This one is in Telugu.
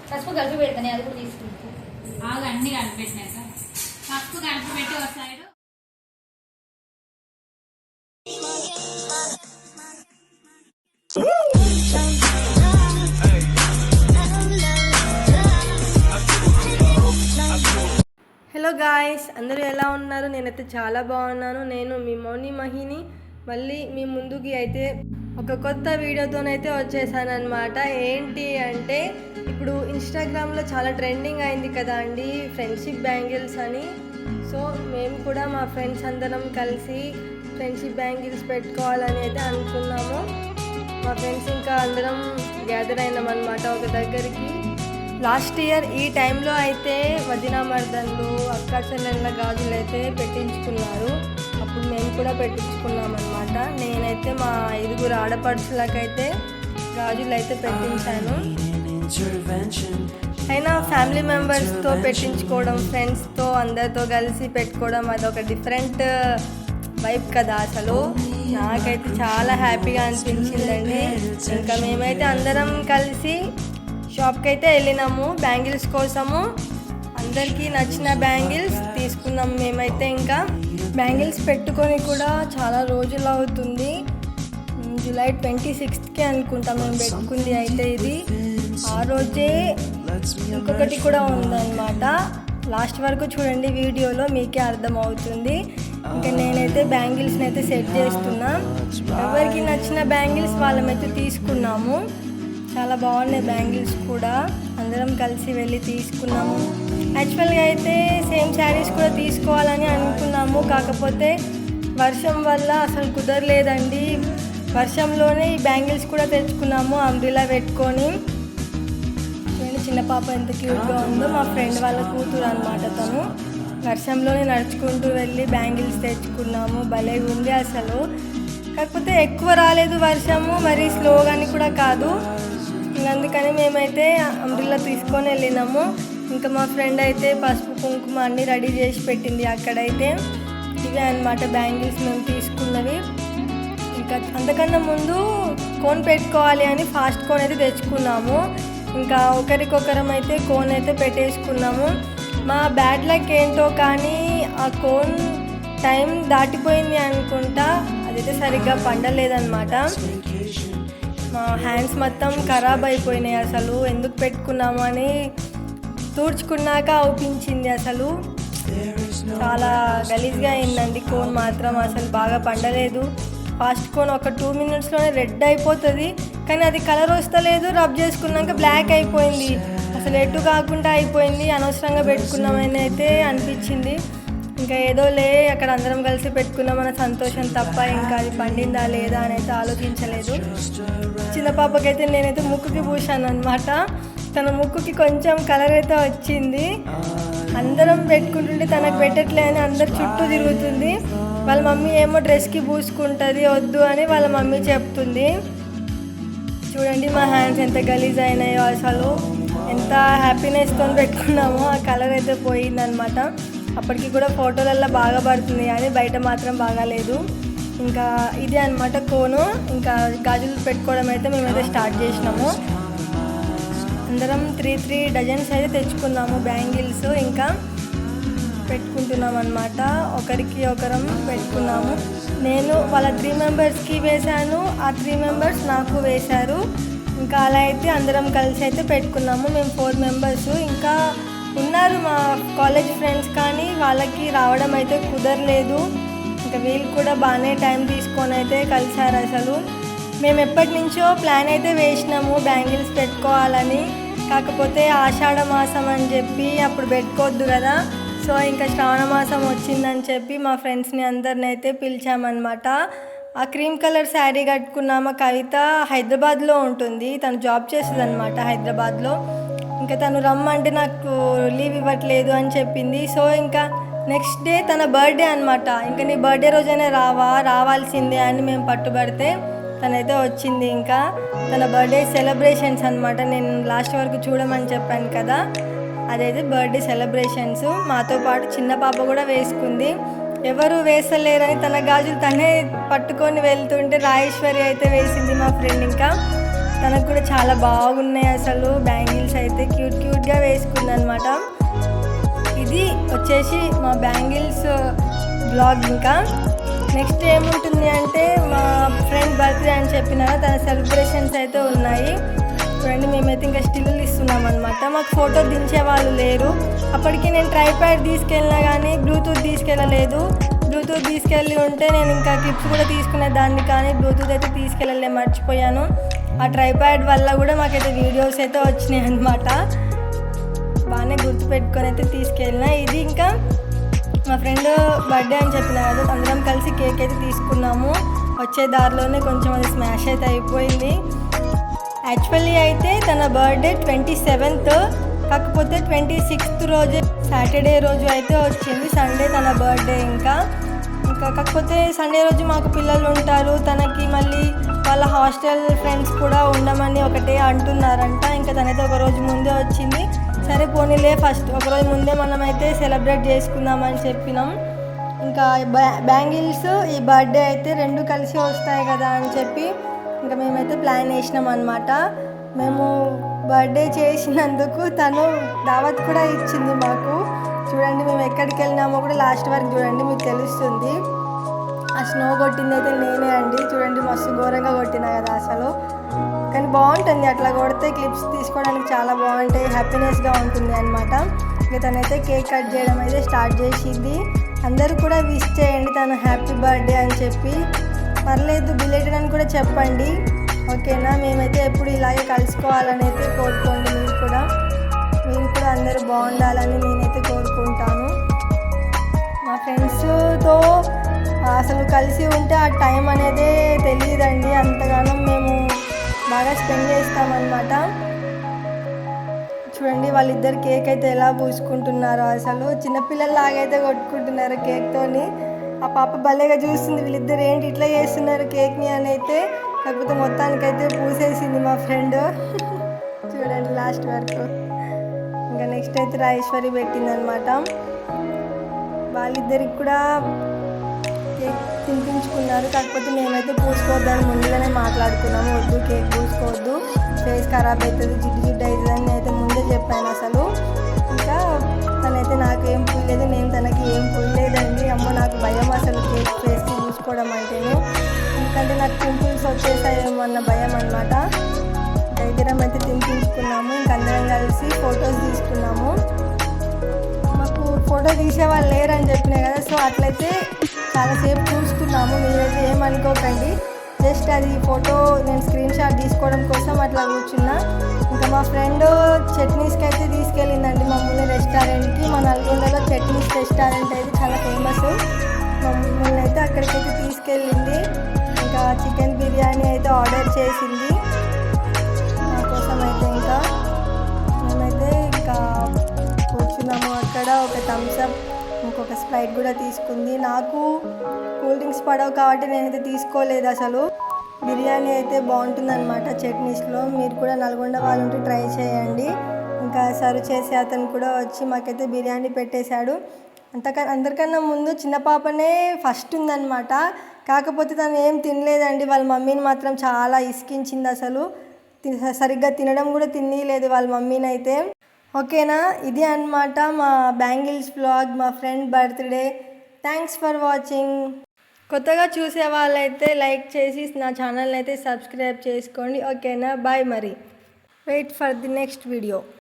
పసుపు కలిపి పెడతాను, అది కూడా తీసుకుంటాను. అన్నీ కలిపి పెట్టినాక పసుపు కలిపి పెట్టి ఒక సైడ్. హలో గాయ్స్, అందరూ ఎలా ఉన్నారు? నేనైతే చాలా బాగున్నాను. నేను మీ మౌని మహిని మళ్ళీ మీ ముందుకి అయితే ఒక కొత్త వీడియోతోనైతే వచ్చేసాను అనమాట. ఏంటి అంటే ఇప్పుడు ఇన్స్టాగ్రామ్లో చాలా ట్రెండింగ్ అయింది కదా అండి ఫ్రెండ్షిప్ బ్యాంగిల్స్ అని. సో మేము కూడా మా ఫ్రెండ్స్ అందరం కలిసి ఫ్రెండ్షిప్ బ్యాంగిల్స్ పెట్టుకోవాలని అయితే అనుకున్నాము. మా ఫ్రెండ్స్ ఇంకా అందరం గ్యాదర్ అయినాం అనమాట ఒక దగ్గరికి. లాస్ట్ ఇయర్ ఈ టైంలో అయితే వదినా మర్దన్లు అక్క చెల్లెళ్ళ గాజులు అయితే పెట్టించుకున్నారు. అప్పుడు మేము కూడా పెట్టించుకున్నాం అనమాట. నేనైతే మా 5 ఆడపడుచులకైతే గాజులు అయితే పెట్టించాను. అయినా ఫ్యామిలీ మెంబర్స్తో పెట్టించుకోవడం, ఫ్రెండ్స్తో అందరితో కలిసి పెట్టుకోవడం అదొక డిఫరెంట్ వైబ్ కదా. అసలు నాకైతే చాలా హ్యాపీగా అనిపించిందండి. ఇంకా మేమైతే అందరం కలిసి షాప్కి అయితే వెళ్ళినాము బ్యాంగిల్స్ కోసము. అందరికీ నచ్చిన బ్యాంగిల్స్ తీసుకున్నాం. మేమైతే ఇంకా బ్యాంగిల్స్ పెట్టుకొని కూడా చాలా రోజులు అవుతుంది. జూలై 26కి అనుకుంటా మేము పెట్టుకుంది అయితే ఇది. ఆ రోజే ఇంకొకటి కూడా ఉందన్నమాట. లాస్ట్ వరకు చూడండి వీడియోలో, మీకే అర్థమవుతుంది. ఇంకా నేనైతే బ్యాంగిల్స్ని అయితే సెట్ చేస్తున్నా. ఎవరికి నచ్చిన బ్యాంగిల్స్ వాళ్ళమైతే తీసుకున్నాము. చాలా బాగున్నాయి బ్యాంగిల్స్ కూడా. అందరం కలిసి వెళ్ళి తీసుకున్నాము. యాక్చువల్గా అయితే సేమ్ శారీస్ కూడా తీసుకోవాలని అనుకున్నాము. కాకపోతే వర్షం వల్ల అసలు కుదరలేదండి. వర్షంలోనే ఈ బ్యాంగిల్స్ కూడా తెచ్చుకున్నాము అంబ్రిలా పెట్టుకొని. చిన్న పాప ఎంత క్యూట్గా ఉందో, మా ఫ్రెండ్ వాళ్ళ కూతురు అనమాట తను. వర్షంలోనే నడుచుకుంటూ వెళ్ళి బ్యాంగిల్స్ తెచ్చుకున్నాము. భలే ఉంది అసలు. కాకపోతే ఎక్కువ రాలేదు వర్షము, మరీ స్లోగాని కూడా కాదు. అందుకని మేమైతే అంబ్రిల్లా తీసుకొని వెళ్ళినాము. ఇంకా మా ఫ్రెండ్ అయితే పసుపు కుంకుమ అన్నీ రెడీ చేసి పెట్టింది అక్కడైతే. ఇవే అనమాట బ్యాంగిల్స్ మేము తీసుకున్నవి. ఇంకా అంతకన్నా ముందు కోన్ పెట్టుకోవాలి అని ఫాస్ట్ కోన్ అయితే తెచ్చుకున్నాము. ఇంకా ఒకరికొకరం అయితే కోన్ అయితే పెట్టేసుకున్నాము. మా బ్యాడ్ లక్ ఏంటో కానీ ఆ కోన్ టైం దాటిపోయింది అనుకుంటా. అదైతే సరిగ్గా పండలేదన్నమాట. మా హ్యాండ్స్ మొత్తం ఖరాబ్ అయిపోయినాయి. అసలు ఎందుకు పెట్టుకున్నాము అని తూడ్చుకున్నాక అవుపించింది. అసలు చాలా గలీజ్గా అయిందండి కోన్ మాత్రం. అసలు బాగా పండలేదు. ఫాస్ట్ కోన్ ఒక 2 మినిట్స్లోనే రెడ్ అయిపోతుంది, కానీ అది కలర్ వస్తలేదు. రబ్ చేసుకున్నాక బ్లాక్ అయిపోయింది. అసలు ఎటు కాకుండా అయిపోయింది. అనవసరంగా పెట్టుకున్నామని అయితే అనిపించింది. ఇంకా ఏదోలే, అక్కడ అందరం కలిసి పెట్టుకున్నామన్న సంతోషం తప్ప ఇంకా అది పండిందా లేదా అని అయితే ఆలోచించలేదు. చిన్న పాపకైతే నేనైతే ముక్కుకి పూసాను అనమాట. తన ముక్కుకి కొంచెం కలర్ అయితే వచ్చింది. అందరం పెట్టుకుంటుంటే తనకు పెట్టట్లే అని అందరు చుట్టూ తిరుగుతుంది. వాళ్ళ మమ్మీ ఏమో డ్రెస్కి పూసుకుంటుంది, వద్దు అని వాళ్ళ మమ్మీ చెప్తుంది. చూడండి మా హ్యాండ్స్ ఎంత గలీజ్ అయినాయో. అసలు ఎంత హ్యాపీనెస్తో పెట్టుకున్నామో ఆ కలర్ అయితే పోయిందనమాట. అప్పటికి కూడా ఫోటోలలో బాగా పడుతుంది కానీ బయట మాత్రం బాగాలేదు. ఇంకా ఇదే అనమాట కోను. ఇంకా గాజులు పెట్టుకోవడం అయితే మేమైతే స్టార్ట్ చేసినాము. అందరం 3 డజన్స్ అయితే తెచ్చుకున్నాము బ్యాంగిల్స్. ఇంకా పెట్టుకుంటున్నాం అనమాట. ఒకరికి ఒకరం పెట్టుకున్నాము. నేను వాళ్ళ 3 మెంబర్స్కి వేశాను, ఆ 3 మెంబర్స్ నాకు వేశారు. ఇంకా అలా అయితే అందరం కలిసి అయితే పెట్టుకున్నాము. మేము 4 మెంబర్స్. ఇంకా ఉన్నారు మా కాలేజ్ ఫ్రెండ్స్, కానీ వాళ్ళకి రావడం అయితే కుదరలేదు. ఇంకా వీళ్ళు కూడా బాగానే టైం తీసుకొని అయితే కలిసారు. అసలు మేము ఎప్పటి నుంచో ప్లాన్ అయితే వేసినాము బ్యాంగిల్స్ పెట్టుకోవాలని. కాకపోతే ఆషాఢ మాసం అని చెప్పి అప్పుడు పెట్టుకోవద్దు కదా. సో ఇంకా శ్రావణ మాసం వచ్చిందని చెప్పి మా ఫ్రెండ్స్ని అందరిని అయితే పిలిచామన్నమాట. ఆ క్రీమ్ కలర్ శారీ కట్టుకున్నామా కవిత హైదరాబాద్లో ఉంటుంది. తను జాబ్ చేస్తుంది అనమాట హైదరాబాద్లో. ఇంకా తను రమ్మంటే నాకు లీవ్ ఇవ్వట్లేదు అని చెప్పింది. సో ఇంకా నెక్స్ట్ డే తన బర్త్డే అనమాట. ఇంకా నీ బర్త్డే రోజైనా రావాల్సిందే అని మేము పట్టుబడితే తనైతే వచ్చింది. ఇంకా తన బర్త్డే సెలబ్రేషన్స్ అనమాట. నేను లాస్ట్ వరకు చూడమని చెప్పాను కదా, అదైతే బర్త్డే సెలబ్రేషన్స్. మాతో పాటు చిన్న పాప కూడా వేసుకుంది. ఎవరు వేసలేరని తన గాజులు తనే పట్టుకొని వెళ్తుంటే రాజేశ్వరి అయితే వేసింది మా ఫ్రెండ్. ఇంకా తనకు కూడా చాలా బాగున్నాయి అసలు బ్యాంగిల్స్ అయితే క్యూట్గా వేసుకుంది అనమాట. ఇది వచ్చేసి మా బ్యాంగిల్స్ బ్లాగ్. ఇంకా నెక్స్ట్ ఏముంటుంది అంటే మా ఫ్రెండ్ బర్త్డే అని చెప్పిన తన సెలబ్రేషన్స్ అయితే ఉన్నాయి. చూడండి మేమైతే ఇంకా స్టిల్లు ఇస్తున్నాం అనమాట. మాకు ఫోటో దించే వాళ్ళు లేరు. అప్పటికి నేను ట్రైప్యాడ్ తీసుకెళ్ళినా కానీ బ్లూటూత్ తీసుకెళ్ళలేదు. బ్లూటూత్ తీసుకెళ్ళి ఉంటే నేను ఇంకా క్లిప్స్ కూడా తీసుకునే దాన్ని, కానీ బ్లూటూత్ అయితే తీసుకెళ్ళలే, మర్చిపోయాను. ఆ ట్రైప్యాడ్ వల్ల కూడా మాకైతే వీడియోస్ అయితే వచ్చినాయి అనమాట. బాగానే గుర్తుపెట్టుకొని అయితే తీసుకెళ్ళిన. ఇది ఇంకా మా ఫ్రెండ్ బర్త్డే అని చెప్పిన కదా, అందరం కలిసి కేక్ అయితే తీసుకున్నాము. వచ్చే దారిలోనే కొంచెం అది స్మాష్ అయితే అయిపోయింది. యాక్చువల్లీ అయితే తన బర్త్డే 27th, కాకపోతే 26th రోజు సాటర్డే రోజు అయితే వచ్చింది. సండే తన బర్త్డే. ఇంకా కాకపోతే సండే రోజు మాకు పిల్లలు ఉంటారు, తనకి మళ్ళీ వాళ్ళ హాస్టల్ ఫ్రెండ్స్ కూడా ఉండమని ఒకటే అంటున్నారంట. ఇంకా తనైతే ఒక రోజు ముందే వచ్చింది. సరే పోనీలే, ఫస్ట్ ఒకరోజు ముందే మనమైతే సెలబ్రేట్ చేసుకుందామని చెప్పినాం. ఇంకా బ్యాంగిల్స్ ఈ బర్త్డే అయితే రెండు కలిసి వస్తాయి కదా అని చెప్పి ఇంకా మేమైతే ప్లాన్ వేసినాం అనమాట. మేము బర్త్డే చేసినందుకు తను దావత్ కూడా ఇచ్చింది మాకు. చూడండి మేము ఎక్కడికి వెళ్ళినామో కూడా లాస్ట్ వరకు చూడండి, మీకు తెలుస్తుంది. ఆ స్నో కొట్టింది అయితే నేనే అండి. చూడండి మస్తు ఘోరంగా కొట్టినా కదా అసలు, కానీ బాగుంటుంది అట్లా కొడితే. క్లిప్స్ తీసుకోవడానికి చాలా బాగుంటాయి, హ్యాపీనెస్గా ఉంటుంది అనమాట. ఇక తనైతే కేక్ కట్ చేయడం అయితే స్టార్ట్ చేసింది. అందరూ కూడా విష్ చేయండి తన హ్యాపీ బర్త్డే అని చెప్పి. పర్లేదు బిలేటెడ్ అని కూడా చెప్పండి, ఓకేనా. మేమైతే ఎప్పుడు ఇలాగే కలుసుకోవాలని అయితే కోరుకోండి. మీరు కూడా అందరూ బాగుండాలని నేనైతే కోరుకుంటాను. మా ఫ్రెండ్స్తో అసలు కలిసి ఉంటే ఆ టైం అనేదే తెలియదండి. అంతగానో మేము బాగా స్పెండ్ చేస్తామన్నమాట. చూడండి వాళ్ళిద్దరు కేక్ అయితే ఎలా పూసుకుంటున్నారో, అసలు చిన్నపిల్లల్లాగైతే కొట్టుకుంటున్నారు కేక్తోని. ఆ పాప భలేగా చూస్తుంది, వీళ్ళిద్దరు ఏంటి ఇట్లా చేస్తున్నారు కేక్ని అని అయితే. కాకపోతే మొత్తానికైతే పూసేసింది మా ఫ్రెండ్. చూడండి లాస్ట్ వరకు. ఇంకా నెక్స్ట్ అయితే రాజేశ్వరి పెట్టిందనమాట. వాళ్ళిద్దరికి కూడా కేక్ తినిపించుకున్నారు. కాకపోతే మేమైతే పూసుకోవద్దని ముందుగానే మాట్లాడుకున్నాము. వద్దు కేక్ పూసుకోవద్దు, ఫేస్ ఖరాబ్ అవుతుంది, జిడ్డు అవుతుంది అని అయితే ముందే చెప్పాను అసలు. ఇంకా తనైతే నాకు ఏం పూయలేదు, నేను తనకి ఏం పూయలేదండి. అమ్మో నాకు భయం అసలు కేక్ ఫేస్కి పూసుకోవడం అంటేనే, ఎందుకంటే నాకు పింపుల్స్ వచ్చేసాయేమో అన్న భయం అనమాట. దగ్గరం అయితే తినిపించుకున్నాము. ఇంక అందరం కలిసి ఫొటోస్ తీసుకున్నాము. మాకు ఫోటో తీసేవాళ్ళు లేరని చెప్పినాయి కదా, సో అట్లయితే చాలాసేపు చూస్తున్నాము. మీరైతే ఏమనుకోకండి, జస్ట్ అది ఫోటో నేను స్క్రీన్ షాట్ తీసుకోవడం కోసం అట్లా కూర్చున్నా. ఇంకా మా ఫ్రెండ్ చట్నీస్కి అయితే తీసుకెళ్ళిందండి మమ్మల్ని రెస్టారెంట్కి. మా నల్గొండలో చట్నీస్ రెస్టారెంట్ అయితే చాలా ఫేమస్. మమ్మల్ని అయితే అక్కడికైతే తీసుకెళ్ళింది. ఇంకా చికెన్ బిర్యానీ అయితే ఆర్డర్ చేసింది నా కోసం అయితే. ఇంకా మేమైతే ఇంకా కూర్చున్నాము అక్కడ. ఒక థమ్స్అప్, ఇంకొక స్ప్రైట్ కూడా తీసుకుంది. నాకు కూల్ డ్రింక్స్ పడవు కాబట్టి నేనైతే తీసుకోలేదు అసలు. బిర్యానీ అయితే బాగుంటుందన్నమాట చట్నీస్లో. మీరు కూడా నల్గొండ వాళ్ళు ఉంటే ట్రై చేయండి. ఇంకా సర్వ్ చేసే అతను కూడా వచ్చి మాకైతే బిర్యానీ పెట్టేశాడు. అందరికన్నా ముందు చిన్న పాపనే ఫస్ట్ ఉందన్నమాట. కాకపోతే తను ఏం తినలేదండి. వాళ్ళ మమ్మీని మాత్రం చాలా ఇసికించింది అసలు. సరిగ్గా తినడం కూడా తినలేదు వాళ్ళ మమ్మీని అయితే. ఓకేనా, ఇది అన్నమాట మా బ్యాంగిల్స్ వ్లాగ్, మా friend birthday. Thanks for watching. కొత్తగా చూసే వాళ్ళైతే లైక్ చేసి నా ఛానల్ని అయితే సబ్స్క్రైబ్ చేసుకోండి, ఓకేనా. బాయ్. మరి wait for the next video.